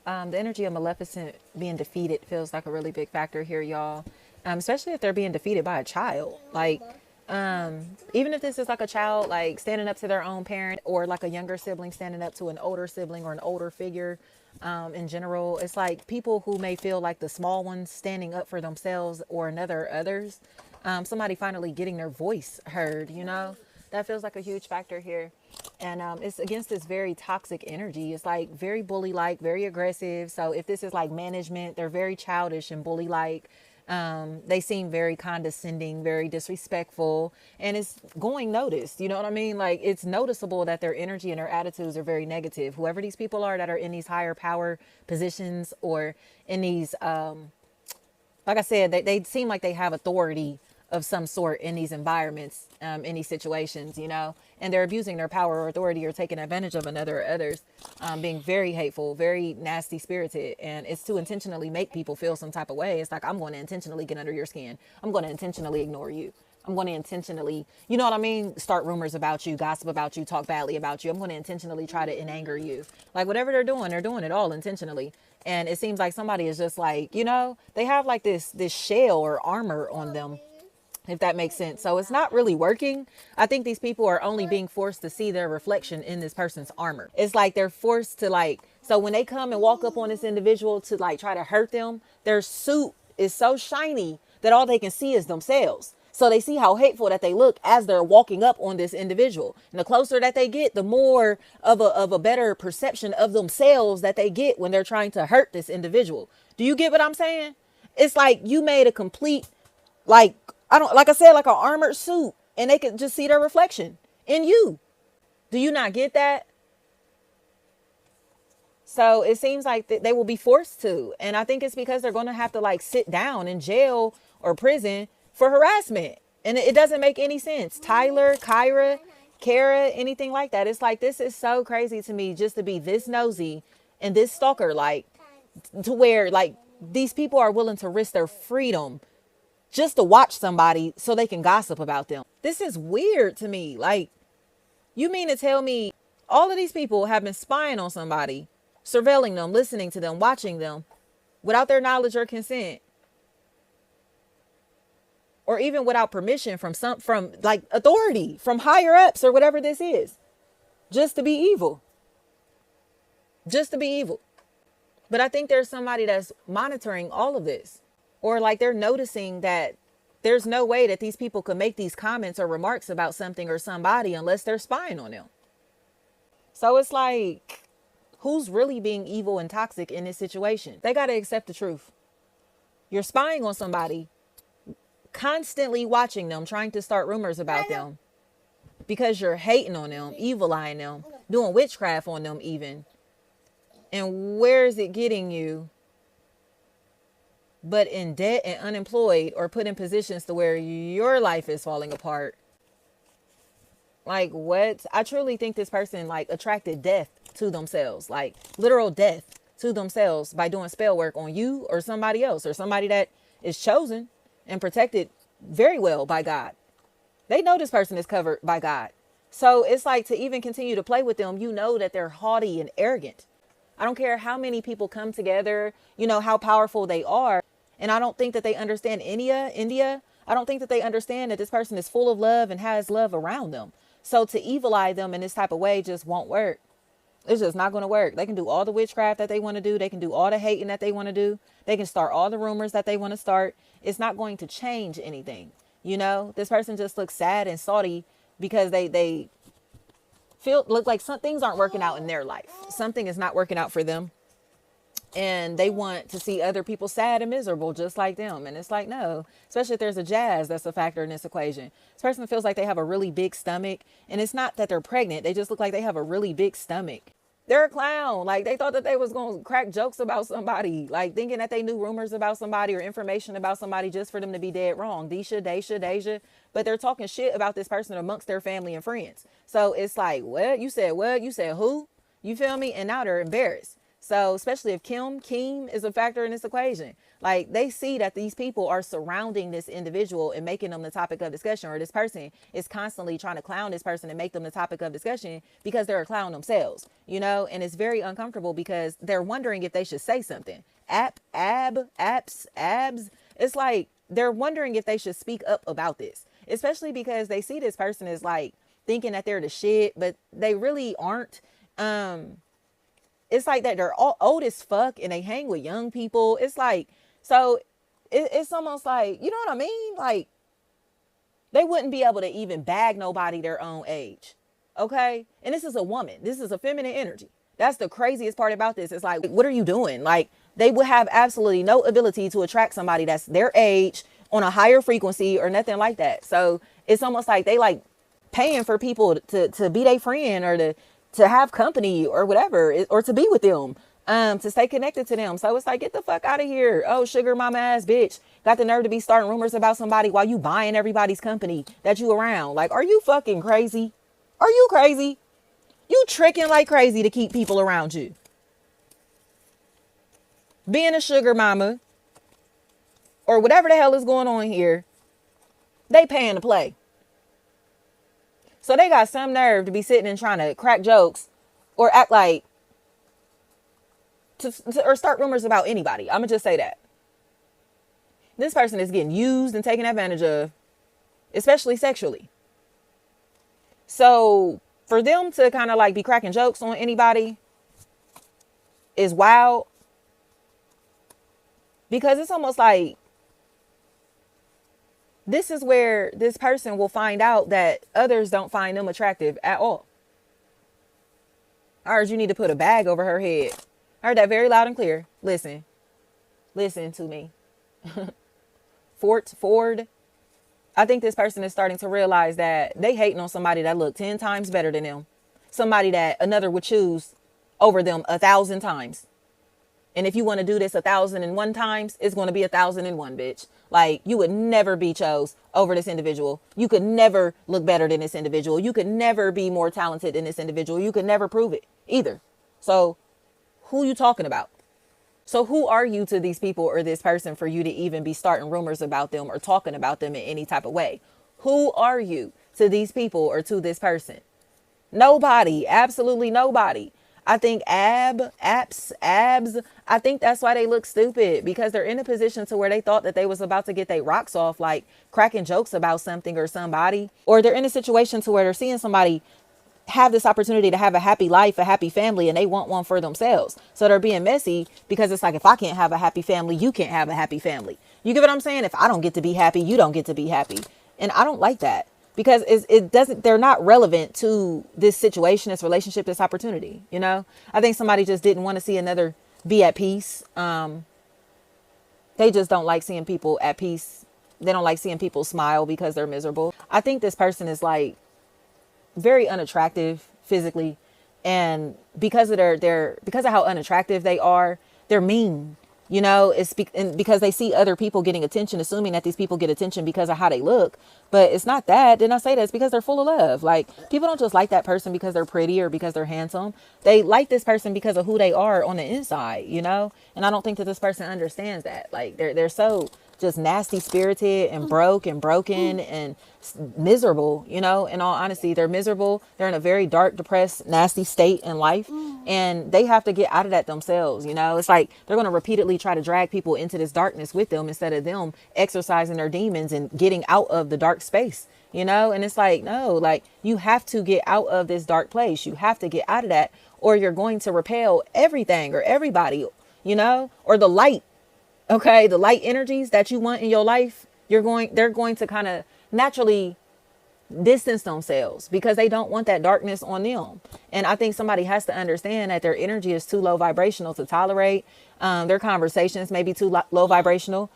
The energy of Maleficent being defeated feels like a really big factor here, y'all. Especially if they're being defeated by a child. Like, even if this is like a child, like standing up to their own parent, or like a younger sibling standing up to an older sibling or an older figure. In general, it's like people who may feel like the small ones standing up for themselves or another others. Somebody finally getting their voice heard, that feels like a huge factor here. And it's against this very toxic energy. It's like very bully like, very aggressive. So if this is like management, they're very childish and bully like. They seem very condescending, very disrespectful, and it's going noticed. You know what I mean? Like, it's noticeable that their energy and their attitudes are very negative. Whoever these people are that are in these higher power positions, or in these, like I said, they seem like they have authority of some sort in these environments, in these situations, and they're abusing their power or authority or taking advantage of another or others, being very hateful, very nasty spirited. And it's to intentionally make people feel some type of way. It's like, I'm going to intentionally get under your skin. I'm going to intentionally ignore you. I'm going to intentionally, you know what I mean? Start rumors about you, gossip about you, talk badly about you. I'm going to intentionally try to anger you. Like, whatever they're doing it all intentionally. And it seems like somebody is just like, they have like this shell or armor on them, if that makes sense. So it's not really working. I think these people are only being forced to see their reflection in this person's armor. It's like they're forced to so when they come and walk up on this individual to try to hurt them, their suit is so shiny that all they can see is themselves. So they see how hateful that they look as they're walking up on this individual. And the closer that they get, the more of a better perception of themselves that they get when they're trying to hurt this individual. Do you get what I'm saying? It's like you made a complete, like I said, like an armored suit, and they could just see their reflection in you. Do you not get that? So it seems like they will be forced to. And I think it's because they're going to have to sit down in jail or prison for harassment. And it doesn't make any sense. Tyler, Kyra, Kara, anything like that. It's like, this is so crazy to me, just to be this nosy and this stalker, to where these people are willing to risk their freedom just to watch somebody so they can gossip about them. This is weird to me. You mean to tell me all of these people have been spying on somebody, surveilling them, listening to them, watching them without their knowledge or consent, or even without permission from authority, from higher ups or whatever this is, just to be evil, But I think there's somebody that's monitoring all of this. Or they're noticing that there's no way that these people could make these comments or remarks about something or somebody unless they're spying on them. So it's like, who's really being evil and toxic in this situation? They got to accept the truth. You're spying on somebody, constantly watching them, trying to start rumors about them because you're hating on them, evil eyeing them, doing witchcraft on them even. And where is it getting you? But in debt and unemployed, or put in positions to where your life is falling apart. Like, what? I truly think this person attracted death to themselves, literal death to themselves, by doing spell work on you or somebody else, or somebody that is chosen and protected very well by God. They know this person is covered by God. So it's to even continue to play with them, that they're haughty and arrogant. I don't care how many people come together, how powerful they are. And I don't think that they understand India. I don't think that they understand that this person is full of love and has love around them. So to evil eye them in this type of way just won't work. It's just not going to work. They can do all the witchcraft that they want to do. They can do all the hating that they want to do. They can start all the rumors that they want to start. It's not going to change anything. This person just looks sad and salty because they look like some things aren't working out in their life. Something is not working out for them. And they want to see other people sad and miserable just like them. And it's like, no, especially if there's a jazz that's a factor in this equation. This person feels like they have a really big stomach. And it's not that they're pregnant. They just look like they have a really big stomach. They're a clown. They thought that they was going to crack jokes about somebody, thinking that they knew rumors about somebody or information about somebody just for them to be dead wrong. Deja. But they're talking shit about this person amongst their family and friends. So it's like, what? You said what? You said who? You feel me? And now they're embarrassed. So especially if Keem is a factor in this equation, like they see that these people are surrounding this individual and making them the topic of discussion, or this person is constantly trying to clown this person and make them the topic of discussion because they're a clown themselves, you know, and it's very uncomfortable because they're wondering if they should say something. Abs. It's like they're wondering if they should speak up about this, especially because they see this person as like thinking that they're the shit, but they really aren't. It's like that they're all old as fuck and they hang with young people. It's like, so it's almost like, you know what I mean? Like they wouldn't be able to even bag nobody their own age. Okay. And this is a woman. This is a feminine energy. That's the craziest part about this. It's like, what are you doing? Like they would have absolutely no ability to attract somebody that's their age on a higher frequency or nothing like that. So it's almost like they like paying for people to be their friend or to have company or whatever, or to be with them, to stay connected to them. So it's like, get the fuck out of here. Oh, sugar mama ass bitch. Got the nerve to be starting rumors about somebody while you buying everybody's company that you around. Like, are you fucking crazy? Are you crazy? You tricking like crazy to keep people around you. Being a sugar mama or whatever the hell is going on here, they paying to play. So they got some nerve to be sitting and trying to crack jokes or act like or start rumors about anybody. I'm going to just say that. This person is getting used and taken advantage of, especially sexually. So for them to kind of like be cracking jokes on anybody is wild, because it's almost like this is where this person will find out that others don't find them attractive at all. I heard you need to put a bag over her head. I heard that very loud and clear. Listen to me. Ford. I think this person is starting to realize that they hating on somebody that look 10 times better than them. Somebody that another would choose over them 1,000 times. And if you want to do this 1,001 times, it's going to be 1,001, bitch. Like, you would never be chose over this individual. You could never look better than this individual. You could never be more talented than this individual. You could never prove it either. So who you talking about? So who are you to these people or this person for you to even be starting rumors about them or talking about them in any type of way? Who are you to these people or to this person? Nobody. Absolutely nobody. I think abs, I think that's why they look stupid, because they're in a position to where they thought that they was about to get their rocks off, like cracking jokes about something or somebody, or they're in a situation to where they're seeing somebody have this opportunity to have a happy life, a happy family, and they want one for themselves. So they're being messy because it's like, if I can't have a happy family, you can't have a happy family. You get what I'm saying? If I don't get to be happy, you don't get to be happy. And I don't like that. Because they're not relevant to this situation, this relationship, this opportunity. You know, I think somebody just didn't want to see another be at peace. They just don't like seeing people at peace. They don't like seeing people smile because they're miserable. I think this person is like very unattractive physically. And because of because of how unattractive they are, they're mean. You know, because they see other people getting attention, assuming that these people get attention because of how they look. But it's not that. Didn't I say that? It's because they're full of love. Like, people don't just like that person because they're pretty or because they're handsome. They like this person because of who they are on the inside, you know? And I don't think that this person understands that. Like, they're so just nasty spirited and broken and miserable, you know? In all honesty, they're miserable. They're in a very dark, depressed, nasty state in life. And they have to get out of that themselves, you know? It's like they're going to repeatedly try to drag people into this darkness with them instead of them exercising their demons and getting out of the dark space, you know? And it's like, no, like, you have to get out of this dark place. You have to get out of that, or you're going to repel everything or everybody, you know, or the light. Okay. The light energies that you want in your life, they're going to kind of naturally distance themselves because they don't want that darkness on them. And I think somebody has to understand that their energy is too low vibrational to tolerate. Their conversations may be too low vibrational.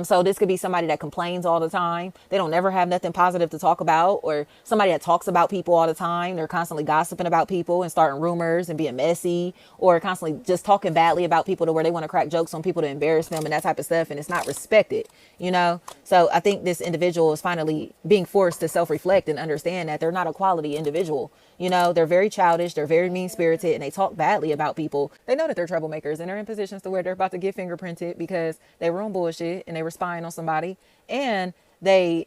So this could be somebody that complains all the time. They don't never have nothing positive to talk about, or somebody that talks about people all the time. They're constantly gossiping about people and starting rumors and being messy, or constantly just talking badly about people to where they want to crack jokes on people to embarrass them and that type of stuff. And it's not respected, you know? So I think this individual is finally being forced to self-reflect and understand that they're not a quality individual. You know, they're very childish, they're very mean-spirited, and they talk badly about people. They know that they're troublemakers, and they're in positions to where they're about to get fingerprinted because they were on bullshit and they were spying on somebody, and they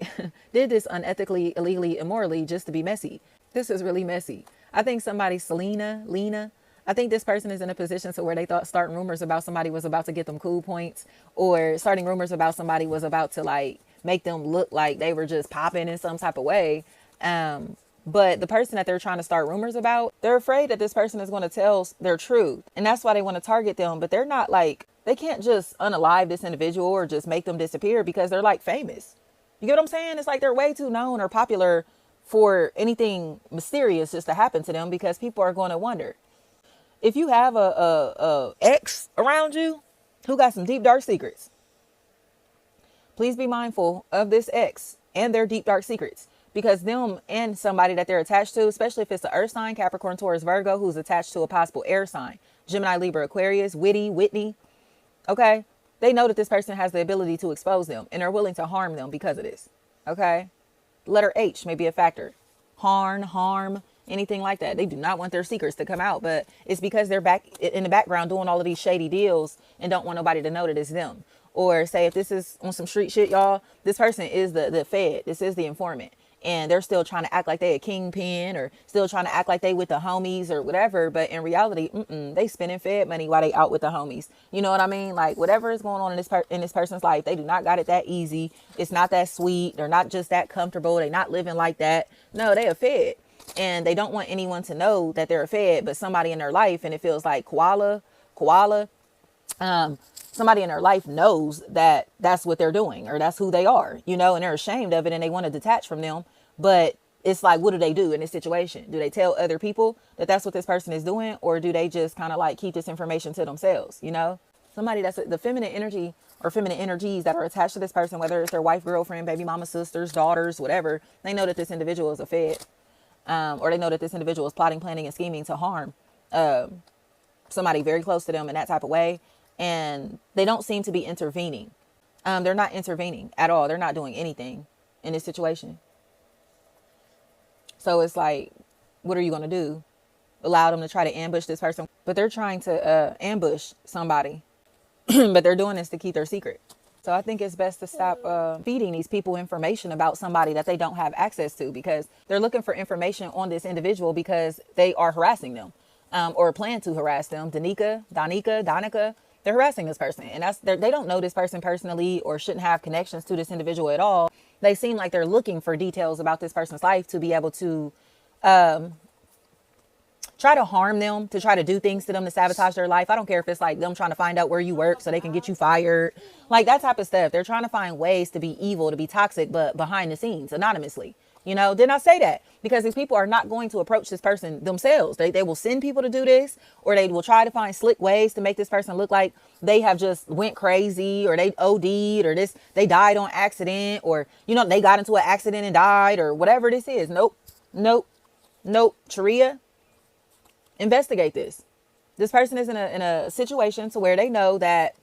did this unethically, illegally, immorally just to be messy. This is really messy. I think somebody, Lena, I think this person is in a position to where they thought starting rumors about somebody was about to get them cool points, or starting rumors about somebody was about to like make them look like they were just popping in some type of way. But the person that they're trying to start rumors about, they're afraid that this person is going to tell their truth. And that's why they want to target them. But they're not like, they can't just unalive this individual or just make them disappear because they're like famous. You get what I'm saying? It's like they're way too known or popular for anything mysterious just to happen to them, because people are going to wonder. If you have a ex around you who got some deep, dark secrets, please be mindful of this ex and their deep, dark secrets. Because them and somebody that they're attached to, especially if it's an earth sign, Capricorn, Taurus, Virgo, who's attached to a possible air sign, Gemini, Libra, Aquarius, Whitney, okay? They know that this person has the ability to expose them, and are willing to harm them because of this, okay? Letter H may be a factor. Harm, anything like that. They do not want their secrets to come out, but it's because they're back in the background doing all of these shady deals and don't want nobody to know that it's them. Or say if this is on some street shit, y'all, this person is the Fed. This is the informant. And they're still trying to act like they a kingpin, or still trying to act like they with the homies or whatever. But in reality, they spending Fed money while they out with the homies. You know what I mean? Like whatever is going on in this person's life, they do not got it that easy. It's not that sweet. They're not just that comfortable. They're not living like that. No, they a Fed. And they don't want anyone to know that they're a Fed, but somebody in their life, and it feels like koala, somebody in their life knows that that's what they're doing, or that's who they are, you know, and they're ashamed of it and they want to detach from them. But it's like, what do they do in this situation? Do they tell other people that that's what this person is doing? Or do they just kind of like keep this information to themselves? You know, somebody that's the feminine energy or feminine energies that are attached to this person, whether it's their wife, girlfriend, baby mama, sisters, daughters, whatever, they know that this individual is a Fed, or they know that this individual is plotting, planning, and scheming to harm somebody very close to them in that type of way. And they don't seem to be intervening. They're not intervening at all. They're not doing anything in this situation. So it's like, what are you going to do? Allow them to try to ambush this person? But they're trying to ambush somebody. But they're doing this to keep their secret. So I think it's best to stop feeding these people information about somebody that they don't have access to, because they're looking for information on this individual because they are harassing them, or plan to harass them. Donica. They're harassing this person, and they don't know this person personally or shouldn't have connections to this individual at all. They seem like they're looking for details about this person's life to be able to try to harm them, to try to do things to them to sabotage their life. I don't care if it's like them trying to find out where you work so they can get you fired, like that type of stuff. They're trying to find ways to be evil, to be toxic, but behind the scenes, anonymously. You know, didn't I say that? Because these people are not going to approach this person themselves. They will send people to do this, or they will try to find slick ways to make this person look like they have just went crazy, or they OD'd, or they died on accident, or, you know, they got into an accident and died, or whatever this is. Nope. Sharia, investigate this. This person is in a situation to where they know that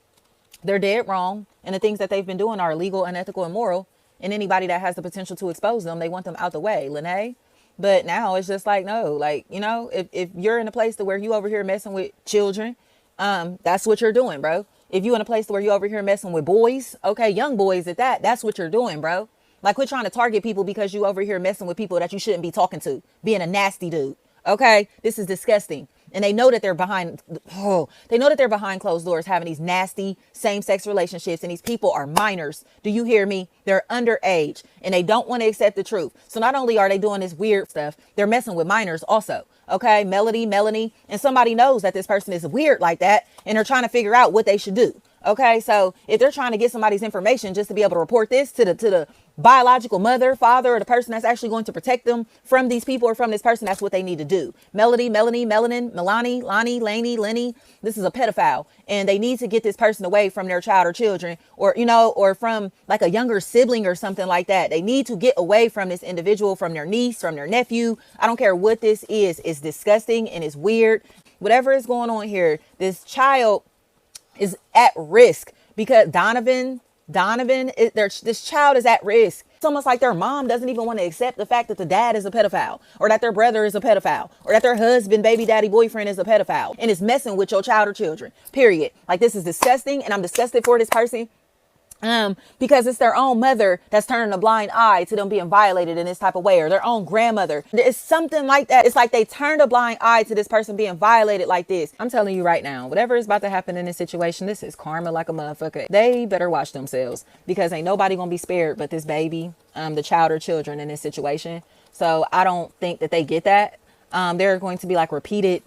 they're dead wrong, and the things that they've been doing are illegal, unethical, immoral. And anybody that has the potential to expose them, they want them out the way, Lene. But now it's just like, no, like, you know, if you're in a place to where you over here messing with children, that's what you're doing, bro. If you in a place to where you over here messing with boys, okay, young boys at that, that's what you're doing, bro. Like, quit trying to target people because you over here messing with people that you shouldn't be talking to, being a nasty dude. Okay, this is disgusting. And they know that they're behind closed doors having these nasty same-sex relationships. And these people are minors. Do you hear me? They're underage and they don't want to accept the truth. So not only are they doing this weird stuff, they're messing with minors also. Okay, Melanie, and somebody knows that this person is weird like that, and they're trying to figure out what they should do. Okay, so if they're trying to get somebody's information just to be able to report this to the biological mother, father, or the person that's actually going to protect them from these people or from this person, that's what they need to do. Melody, Melanie, Melanin, Milani, Lonnie, Laney, Lenny. This is a pedophile, and they need to get this person away from their child or children, or or from like a younger sibling or something like that. They need to get away from this individual, from their niece, from their nephew. I don't care what this is. It's disgusting and it's weird. Whatever is going on here, this child is at risk because this child is at risk. It's almost like their mom doesn't even want to accept the fact that the dad is a pedophile, or that their brother is a pedophile, or that their husband, baby daddy, boyfriend is a pedophile and is messing with your child or children, period. Like, this is disgusting, and I'm disgusted for this person. Because it's their own mother that's turning a blind eye to them being violated in this type of way, or their own grandmother. It's something like that. It's like they turned a blind eye to this person being violated like this. I'm telling you right now, whatever is about to happen in this situation, this is karma like a motherfucker. They better watch themselves, because ain't nobody gonna be spared but this baby, the child or children in this situation. So I don't think that they get that. There are going to be like repeated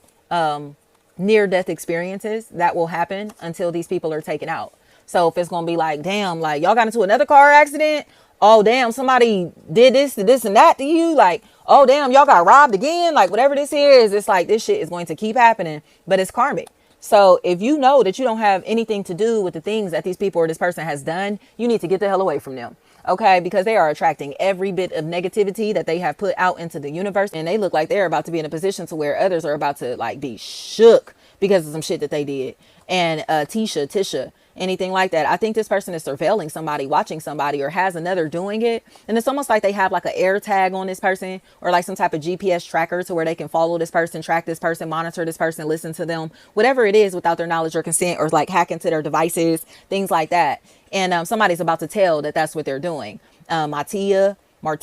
near-death experiences that will happen until these people are taken out. So if it's going to be like, damn, like y'all got into another car accident. Oh, damn, somebody did this and that to you. Like, oh, damn, y'all got robbed again. Like, whatever this is, it's like this shit is going to keep happening, but it's karmic. So if you know that you don't have anything to do with the things that these people or this person has done, you need to get the hell away from them. Okay, because they are attracting every bit of negativity that they have put out into the universe. And they look like they're about to be in a position to where others are about to like be shook because of some shit that they did. And Tisha, anything like that. I think this person is surveilling somebody, watching somebody, or has another doing it. And it's almost like they have like an air tag on this person, or like some type of GPS tracker to where they can follow this person, track this person, monitor this person, listen to them, whatever it is, without their knowledge or consent, or like hack into their devices, things like that. And somebody's about to tell that that's what they're doing. Martia, Mati,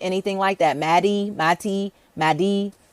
anything like that. Madi,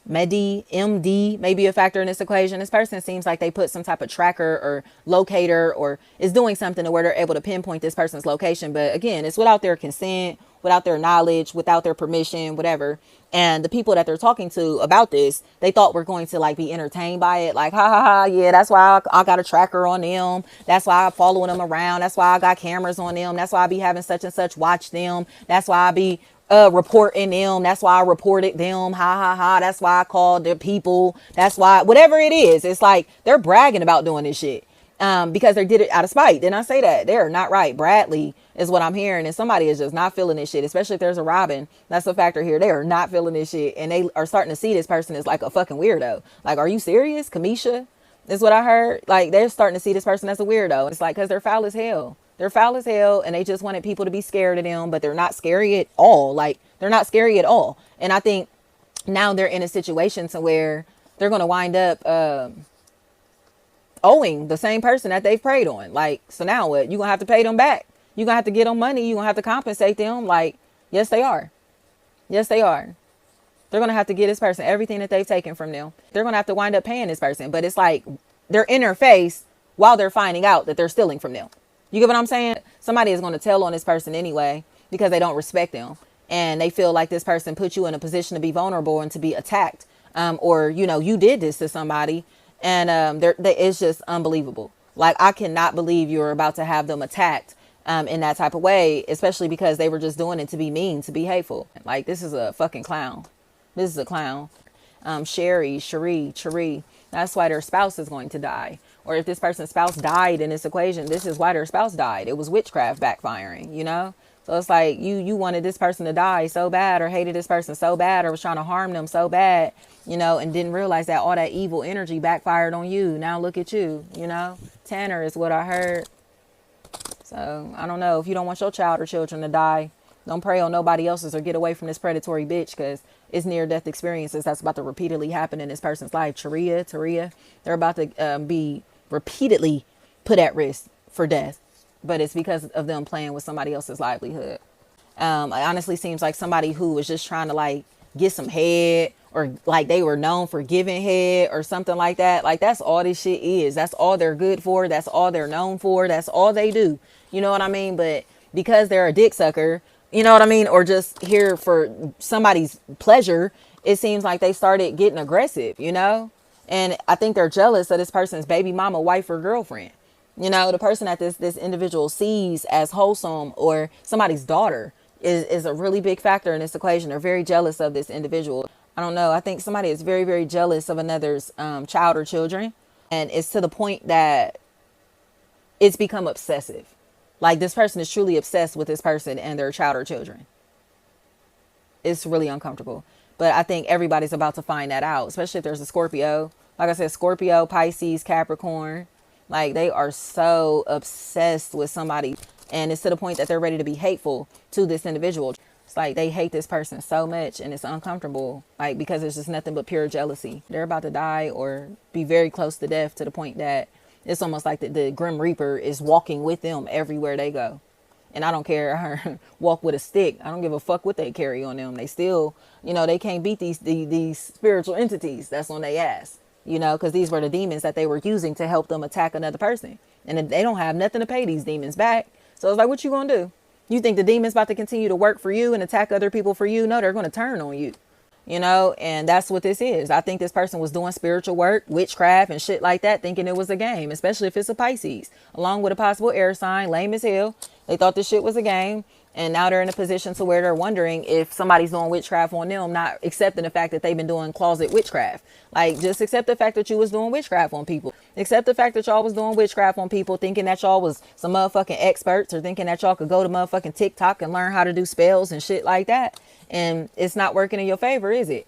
Medi, MD may be a factor in this equation. This person seems like they put some type of tracker or locator, or is doing something to where they're able to pinpoint this person's location. But again, it's without their consent, without their knowledge, without their permission, whatever. And the people that they're talking to about this, they thought were going to like be entertained by it. Like, ha ha ha, yeah, that's why I got a tracker on them. That's why I'm following them around. That's why I got cameras on them. That's why I be having such and such watch them. That's why I be reporting them. That's why I reported them. Ha ha ha. That's why I called the people. That's why, whatever it is, it's like they're bragging about doing this shit. Because they did it out of spite. Didn't I say that? They're not right. Bradley is what I'm hearing. And somebody is just not feeling this shit, especially if there's a Robin. That's a factor here. They are not feeling this shit. And they are starting to see this person as like a fucking weirdo. Like, are you serious? Kamisha is what I heard. Like, they're starting to see this person as a weirdo. It's like, cause they're foul as hell. They're foul as hell, and they just wanted people to be scared of them, but they're not scary at all. Like, they're not scary at all. And I think now they're in a situation to where they're going to wind up owing the same person that they've preyed on. Like, so now what? You're going to have to pay them back. You're going to have to get them money. You're going to have to compensate them. Like, yes, they are. Yes, they are. They're going to have to give this person everything that they've taken from them. They're going to have to wind up paying this person. But it's like they're in their face while they're finding out that they're stealing from them. You get what I'm saying? Somebody is going to tell on this person anyway because they don't respect them. And they feel like this person put you in a position to be vulnerable and to be attacked. Or, you did this to somebody. And it's just unbelievable. Like, I cannot believe you're about to have them attacked in that type of way, especially because they were just doing it to be mean, to be hateful. Like, this is a fucking clown. This is a clown. Cherie. That's why their spouse is going to die. Or if this person's spouse died in this equation, this is why their spouse died. It was witchcraft backfiring, So it's like you wanted this person to die so bad, or hated this person so bad, or was trying to harm them so bad, and didn't realize that all that evil energy backfired on you. Now look at you, Tanner is what I heard. So I don't know. If you don't want your child or children to die, don't prey on nobody else's or get away from this predatory bitch, because it's near-death experiences that's about to repeatedly happen in this person's life. Taria, they're about to be repeatedly put at risk for death, but it's because of them playing with somebody else's livelihood. It honestly seems like somebody who was just trying to like get some head, or like they were known for giving head or something like that. Like, that's all this shit is. That's all they're good for. That's all they're known for. That's all they do. You know what I mean? But because they're a dick sucker, you know what I mean? Or just here for somebody's pleasure, it seems like they started getting aggressive, And I think they're jealous of this person's baby mama, wife, or girlfriend. You know, the person that this individual sees as wholesome or somebody's daughter is a really big factor in this equation. They're very jealous of this individual. I don't know. I think somebody is very, very jealous of another's child or children. And it's to the point that it's become obsessive. Like this person is truly obsessed with this person and their child or children. It's really uncomfortable. But I think everybody's about to find that out, especially if there's a Scorpio. Like I said, Scorpio, Pisces, Capricorn. Like they are so obsessed with somebody. And it's to the point that they're ready to be hateful to this individual. It's like they hate this person so much and it's uncomfortable. Like because it's just nothing but pure jealousy. They're about to die or be very close to death to the point that it's almost like the Grim Reaper is walking with them everywhere they go. And I don't care, walk with a stick. I don't give a fuck what they carry on them. They still, you know, they can't beat these spiritual entities. That's on their ass, you know, because these were the demons that they were using to help them attack another person. And they don't have nothing to pay these demons back. So it's like, what you gonna do? You think the demon's about to continue to work for you and attack other people for you? No, they're going to turn on you. You know, and that's what this is. I think this person was doing spiritual work, witchcraft and shit like that, thinking it was a game, especially if it's a Pisces, along with a possible air sign, lame as hell. They thought this shit was a game. And now they're in a position to where they're wondering if somebody's doing witchcraft on them, not accepting the fact that they've been doing closet witchcraft. Like, just accept the fact that you was doing witchcraft on people. Accept the fact that y'all was doing witchcraft on people, thinking that y'all was some motherfucking experts, or thinking that y'all could go to motherfucking TikTok and learn how to do spells and shit like that. And it's not working in your favor, is it?